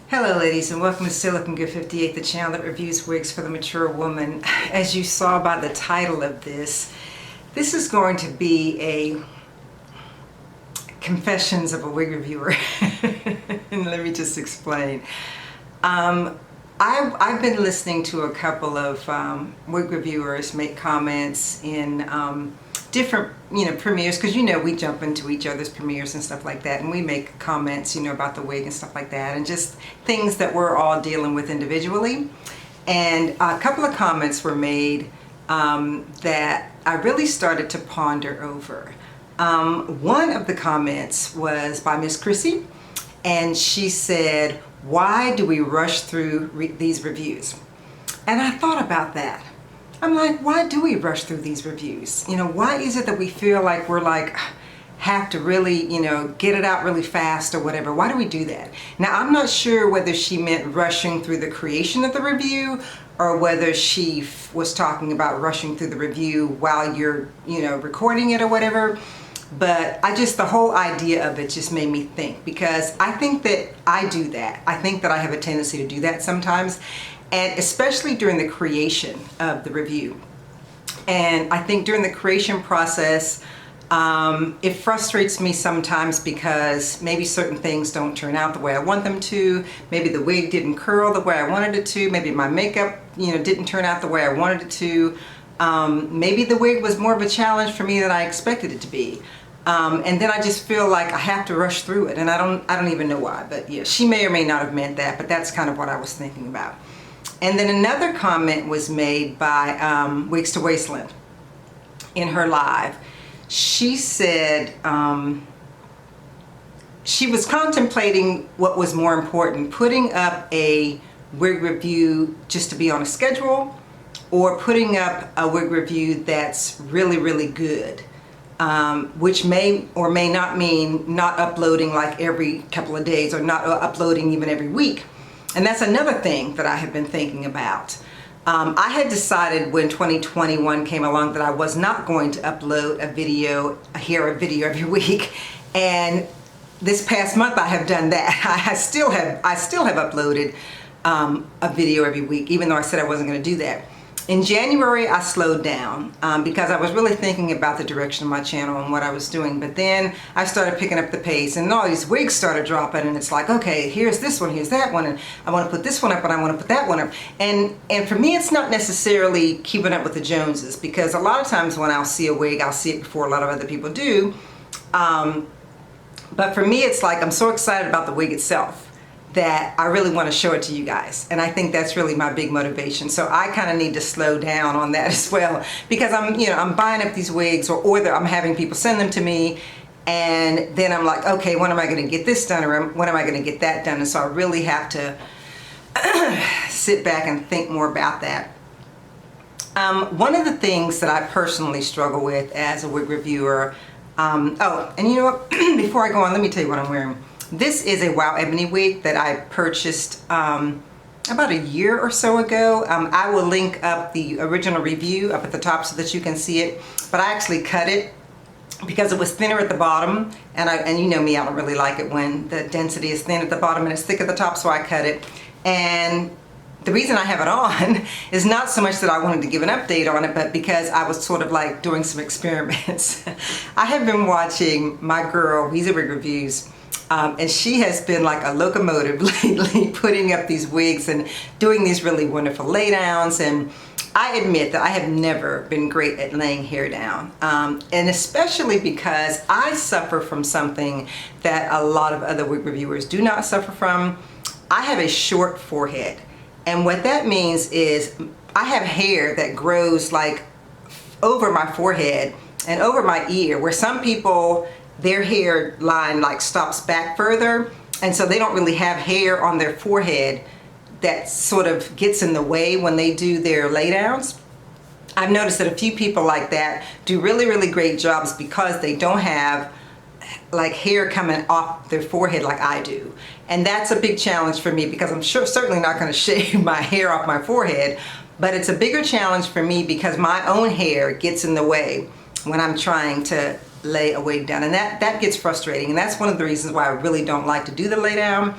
Hello ladies, and welcome to Still Looking Good 58, the channel that reviews wigs for the mature woman. As you saw by the title of this is going to be a confessions of a wig reviewer. And let me just explain. I've been listening to a couple of wig reviewers make comments in different premieres, because we jump into each other's premieres and stuff like that, and we make comments about the wig and stuff like that, and just things that we're all dealing with individually. And a couple of comments were made that I really started to ponder over. One of the comments was by Miss Chrissy, and she said, "Why do we rush through these reviews?" And I thought about that. I'm like, why do we rush through these reviews? Why is it that we feel like we're have to really, get it out really fast or whatever? Why do we do that? Now, I'm not sure whether she meant rushing through the creation of the review, or whether she was talking about rushing through the review while you're, recording it or whatever. But the whole idea of it just made me think, because I think that I do that. I think that I have a tendency to do that sometimes, and especially during the creation of the review. And I think during the creation process, it frustrates me sometimes because maybe certain things don't turn out the way I want them to. Maybe the wig didn't curl the way I wanted it to. Maybe my makeup, didn't turn out the way I wanted it to. Maybe the wig was more of a challenge for me than I expected it to be. And then I just feel like I have to rush through it, and I don't even know why. But yeah, she may or may not have meant that, but that's kind of what I was thinking about. And then another comment was made by Wigs to Wasteland in her live. She said she was contemplating what was more important, putting up a wig review just to be on a schedule, or putting up a wig review that's really, really good. Which may or may not mean not uploading like every couple of days, or not uploading even every week. And that's another thing that I have been thinking about. I had decided when 2021 came along that I was not going to upload a video every week. And this past month I have done that. I still have uploaded a video every week, even though I said I wasn't going to do that. In January, I slowed down because I was really thinking about the direction of my channel and what I was doing. But then I started picking up the pace, and all these wigs started dropping, and it's like, okay, here's this one, here's that one, and I want to put this one up, and I want to put that one up. And for me, it's not necessarily keeping up with the Joneses, because a lot of times when I'll see a wig, I'll see it before a lot of other people do. But for me, it's like I'm so excited about the wig itself that I really want to show it to you guys. And I think that's really my big motivation. So I kind of need to slow down on that as well, because I'm buying up these wigs, or I'm having people send them to me, and then I'm like, okay, when am I going to get this done, or when am I going to get that done? And so I really have to sit back and think more about that. One of the things that I personally struggle with as a wig reviewer, oh, and you know what, before I go on, let me tell you what I'm wearing. This is a Wow Ebony wig that I purchased about a year or so ago. I will link up the original review up at the top so that you can see it. But I actually cut it because it was thinner at the bottom, and you know me, I don't really like it when the density is thin at the bottom and it's thick at the top, so I cut it. And the reason I have it on is not so much that I wanted to give an update on it, but because I was sort of like doing some experiments. I have been watching my girl, Wigs Reviews, and she has been like a locomotive lately, putting up these wigs and doing these really wonderful laydowns. And I admit that I have never been great at laying hair down, and especially because I suffer from something that a lot of other wig reviewers do not suffer from. I have a short forehead, and what that means is I have hair that grows like over my forehead and over my ear, where some people, their hairline like stops back further, and so they don't really have hair on their forehead that sort of gets in the way when they do their laydowns. I've noticed that a few people like that do really, really great jobs because they don't have like hair coming off their forehead like I do. And that's a big challenge for me, because I'm certainly not going to shave my hair off my forehead, but it's a bigger challenge for me because my own hair gets in the way when I'm trying to lay a wig down, and that gets frustrating. And that's one of the reasons why I really don't like to do the lay down.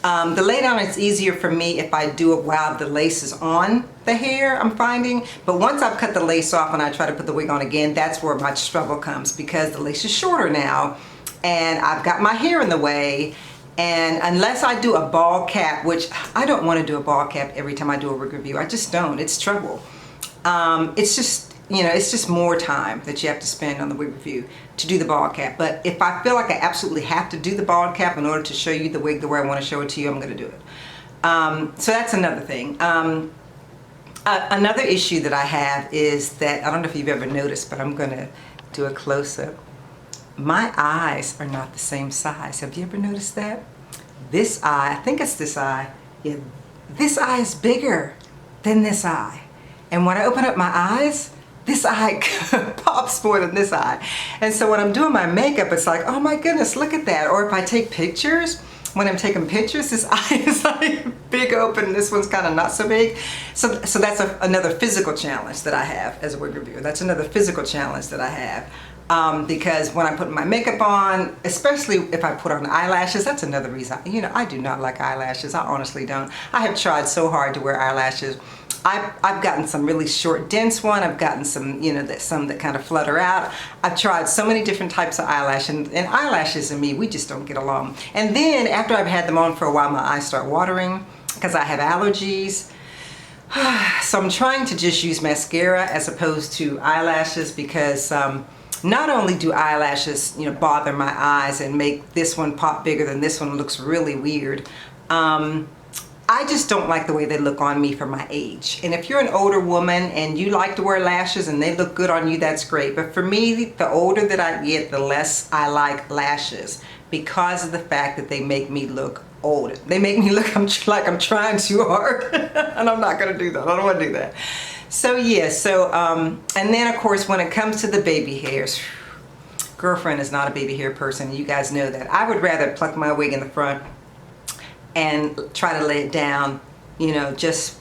The lay down is easier for me if I do it while the lace is on the hair, I'm finding. But once I've cut the lace off and I try to put the wig on again, that's where my struggle comes, because the lace is shorter now and I've got my hair in the way. And unless I do a ball cap, which I don't want to do a ball cap every time I do a wig review, I just don't. It's trouble. It's just, you know, it's just more time that you have to spend on the wig review to do the ball cap. But if I feel like I absolutely have to do the ball cap in order to show you the wig the way I want to show it to you, I'm going to do it. So that's another thing. Another issue that I have is that, I don't know if you've ever noticed, but I'm going to do a close-up. My eyes are not the same size. Have you ever noticed that? This eye, I think it's this eye, yeah, this eye is bigger than this eye. And when I open up my eyes, this eye pops more than this eye. And so when I'm doing my makeup, it's like, oh my goodness, look at that. Or if I take pictures, when I'm taking pictures, this eye is like big open, this one's kind of not so big. So that's another physical challenge that I have as a wig reviewer. That's another physical challenge that I have. Because when I put my makeup on, especially if I put on eyelashes, that's another reason. You know, I do not like eyelashes. I honestly don't. I have tried so hard to wear eyelashes. I've gotten some really short, dense one. I've gotten some, you know, some that kind of flutter out. I've tried so many different types of eyelashes, and eyelashes and me, we just don't get along. And then after I've had them on for a while, my eyes start watering because I have allergies. So I'm trying to just use mascara as opposed to eyelashes, because not only do eyelashes, you know, bother my eyes and make this one pop bigger than this one, looks really weird. I just don't like the way they look on me for my age. And if you're an older woman and you like to wear lashes and they look good on you, that's great. But for me, the older that I get, the less I like lashes, because of the fact that they make me look old. They make me look like I'm trying too hard. And I'm not gonna do that. I don't wanna do that. So yeah, and then of course when it comes to the baby hairs, girlfriend is not a baby hair person. You guys know that. I would rather pluck my wig in the front and try to lay it down, you know, just,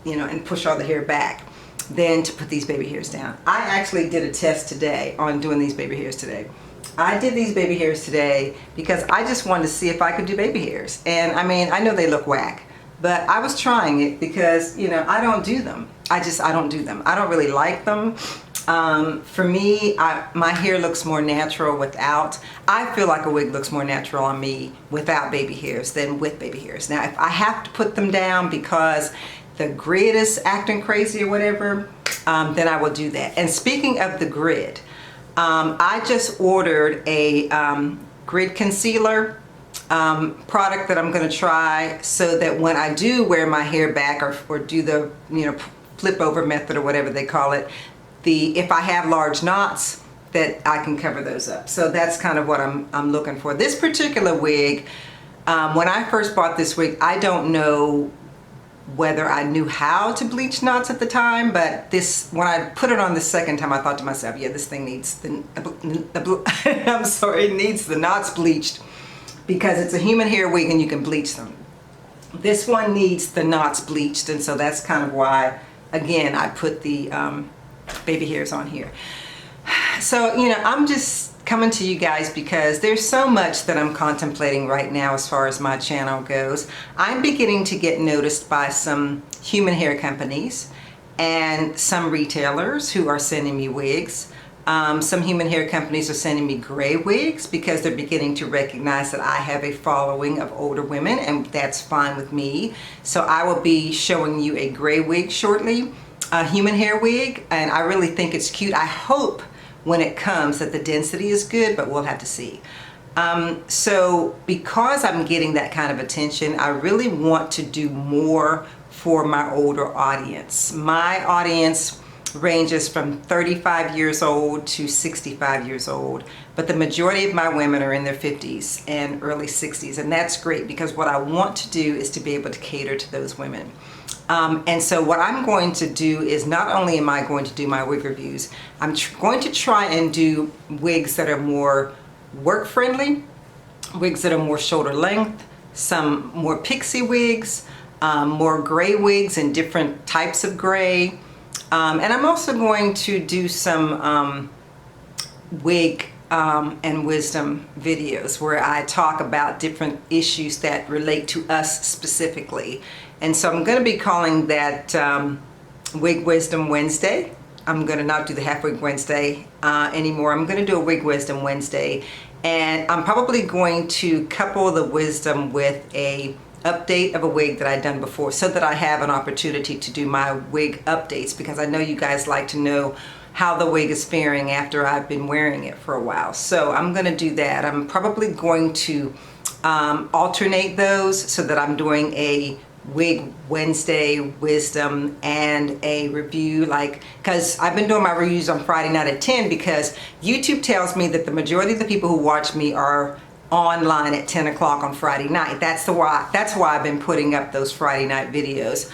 you know, and push all the hair back, than to put these baby hairs down. I actually did a test today on doing these baby hairs today. I did these baby hairs today because I just wanted to see if I could do baby hairs. And I mean, I know they look whack, but I was trying it because, you know, I don't do them. I don't do them. I don't really like them. For me, my hair looks more natural without. I feel like a wig looks more natural on me without baby hairs than with baby hairs. Now, if I have to put them down because the grid is acting crazy or whatever, then I will do that. And speaking of the grid, I just ordered a grid concealer product that I'm going to try, so that when I do wear my hair back or do the, you know, flip over method or whatever they call it, if I have large knots, that I can cover those up. So that's kind of what I'm looking for. This particular wig, when I first bought this wig, I don't know whether I knew how to bleach knots at the time, but when I put it on the second time, I thought to myself, yeah, this thing needs I'm sorry, it needs the knots bleached, because it's a human hair wig and you can bleach them. This one needs the knots bleached, and so that's kind of why, again, I put the baby hairs on here. So, you know, I'm just coming to you guys because there's so much that I'm contemplating right now as far as my channel goes. I'm beginning to get noticed by some human hair companies and some retailers who are sending me wigs. Some human hair companies are sending me gray wigs because they're beginning to recognize that I have a following of older women, and that's fine with me. So I will be showing you a gray wig shortly, a human hair wig, and I really think it's cute. I hope when it comes that the density is good, but we'll have to see. So because I'm getting that kind of attention, I really want to do more for my older audience. My audience ranges from 35 years old to 65 years old, but the majority of my women are in their 50s and early 60s, and that's great because what I want to do is to be able to cater to those women. And so what I'm going to do is, not only am I going to do my wig reviews, I'm going to try and do wigs that are more work friendly, wigs that are more shoulder length, some more pixie wigs, more gray wigs and different types of gray. And I'm also going to do some wig and wisdom videos where I talk about different issues that relate to us specifically. And so I'm going to be calling that Wig Wisdom Wednesday. I'm going to not do the Half Wig Wednesday anymore. I'm going to do a Wig Wisdom Wednesday. And I'm probably going to couple the wisdom with a update of a wig that I've done before so that I have an opportunity to do my wig updates, because I know you guys like to know how the wig is faring after I've been wearing it for a while. So I'm going to do that. I'm probably going to alternate those so that I'm doing a Wig Wednesday wisdom and a review, because I've been doing my reviews on Friday night at 10 because YouTube tells me that the majority of the people who watch me are online at 10 o'clock on Friday night. That's why I've been putting up those Friday night videos,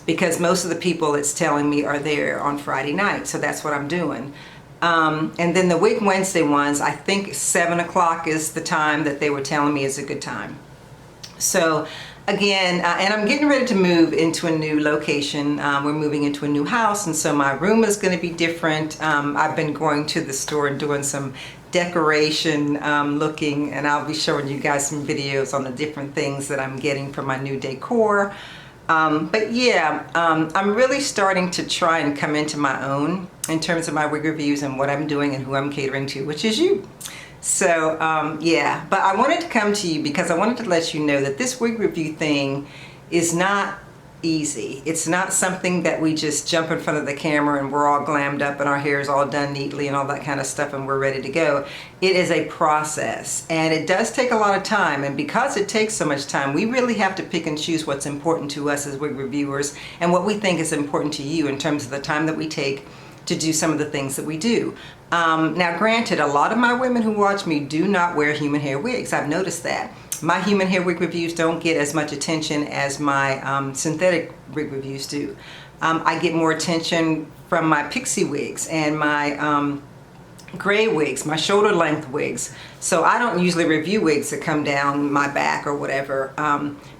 because most of the people it's telling me are there on Friday night. So that's what I'm doing. And then the Wig Wednesday ones, I think 7 o'clock is the time that they were telling me is a good time. So again, and I'm getting ready to move into a new location. We're moving into a new house, and so my room is going to be different. I've been going to the store and doing some decoration looking, and I'll be showing you guys some videos on the different things that I'm getting for my new decor. But yeah, I'm really starting to try and come into my own in terms of my wig reviews and what I'm doing and who I'm catering to, which is you. So yeah, but I wanted to come to you because I wanted to let you know that this wig review thing is not easy. It's not something that we just jump in front of the camera and we're all glammed up and our hair is all done neatly and all that kind of stuff and we're ready to go. It is a process, and it does take a lot of time, and because it takes so much time, we really have to pick and choose what's important to us as wig reviewers and what we think is important to you in terms of the time that we take to do some of the things that we do. Now granted, a lot of my women who watch me do not wear human hair wigs. I've noticed that. My human hair wig reviews don't get as much attention as my synthetic wig reviews do. I get more attention from my pixie wigs and my gray wigs, my shoulder length wigs. So I don't usually review wigs that come down my back or whatever,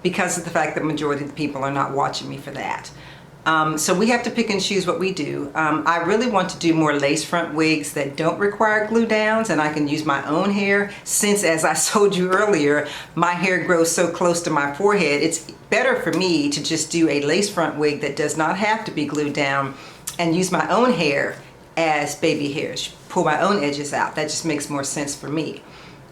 because of the fact that the majority of the people are not watching me for that. So we have to pick and choose what we do. I really want to do more lace front wigs that don't require glue downs, and I can use my own hair, since, as I told you earlier, my hair grows so close to my forehead. It's better for me to just do a lace front wig that does not have to be glued down and use my own hair as baby hairs, pull my own edges out. That just makes more sense for me.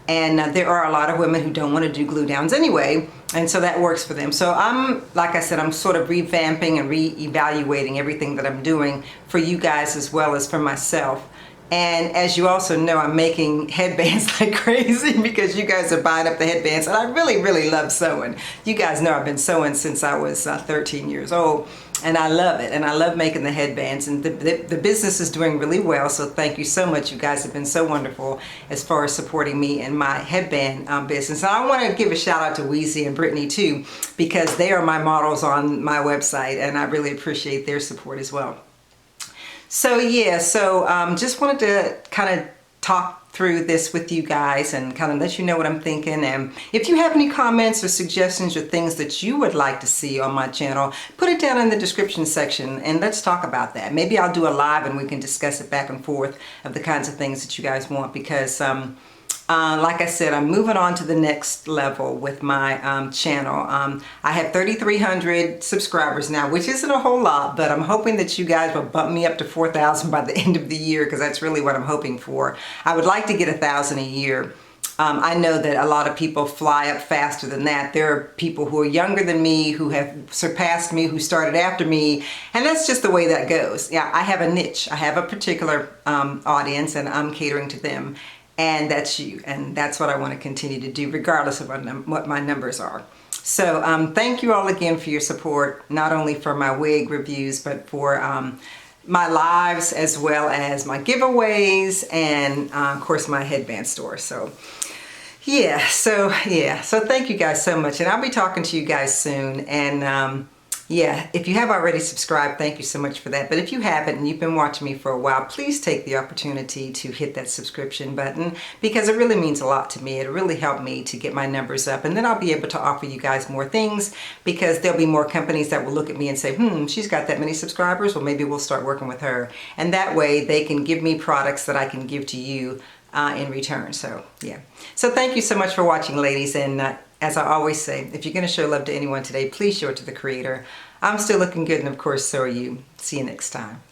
And there are a lot of women who don't want to do glue downs anyway, and so that works for them. So I'm, like I said, I'm sort of revamping and re-evaluating everything that I'm doing for you guys as well as for myself. And as you also know, I'm making headbands like crazy because you guys are buying up the headbands, and I really, really love sewing. You guys know I've been sewing since I was 13 years old, and I love it, and I love making the headbands, and the business is doing really well, so thank you so much. You guys have been so wonderful as far as supporting me in my headband business. And I want to give a shout out to Weezy and Brittany too, because they are my models on my website, and I really appreciate their support as well. So yeah, so just wanted to kind of talk through this with you guys and kind of let you know what I'm thinking. And if you have any comments or suggestions or things that you would like to see on my channel, put it down in the description section and let's talk about that. Maybe I'll do a live and we can discuss it back and forth of the kinds of things that you guys want, because like I said, I'm moving on to the next level with my channel. I have 3,300 subscribers now, which isn't a whole lot, but I'm hoping that you guys will bump me up to 4,000 by the end of the year, because that's really what I'm hoping for. I would like to get 1,000 a year. I know that a lot of people fly up faster than that. There are people who are younger than me, who have surpassed me, who started after me, and that's just the way that goes. Yeah, I have a niche. I have a particular audience, and I'm catering to them. And that's you, and that's what I want to continue to do regardless of what my numbers are. So thank you all again for your support, not only for my wig reviews, but for my lives, as well as my giveaways, and of course my headband store. So yeah, so thank you guys so much, and I'll be talking to you guys soon. And Yeah, if you have already subscribed, thank you so much for that. But if you haven't and you've been watching me for a while, please take the opportunity to hit that subscription button because it really means a lot to me. It'll really help me to get my numbers up, and then I'll be able to offer you guys more things because there'll be more companies that will look at me and say, she's got that many subscribers, well maybe we'll start working with her. And that way they can give me products that I can give to you in return. So yeah. So thank you so much for watching, ladies, and as I always say, if you're going to show love to anyone today, please show it to the creator. I'm still looking good, and of course, so are you. See you next time.